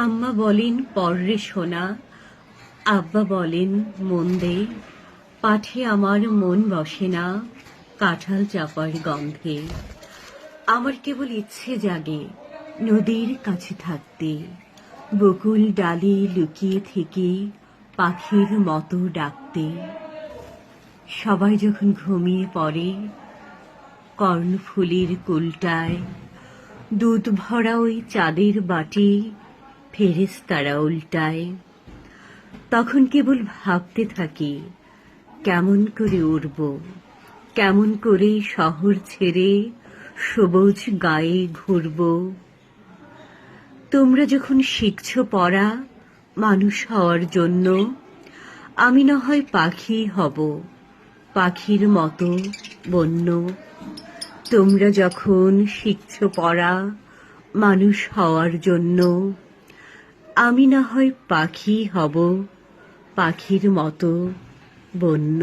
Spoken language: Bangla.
আম্মা বলেন পররে শোনা, আব্বা বলেন মন দে, পাঠে আমার মন বসে না কাঁঠাল চাপার গন্ধে। আমার কেবল ইচ্ছে জাগে নদীর কাছে থাকতে, বকুল ডালে লুকিয়ে থেকে পাখির মতো ডাকতে। সবাই যখন ঘুমিয়ে পড়ে কর্ণফুলীর কুলটায়, দুধ ভরা ওই চাঁদের বাটি ফেরেশতারা উল্টায়, তখন কেবল ভাবতে থাকি কেমন করে উড়ব, কেমন করে শহর ছেড়ে সবুজ গায়ে ঘুরব। তোমরা যখন শিখছ পড়া মানুষ হওয়ার জন্য, আমি না হয় পাখি হব, পাখির মতো বন্য। তোমরা যখন শিখছ পড়া মানুষ হওয়ার জন্য, আমি না হয় পাখি হব, পাখির মতো বন্য।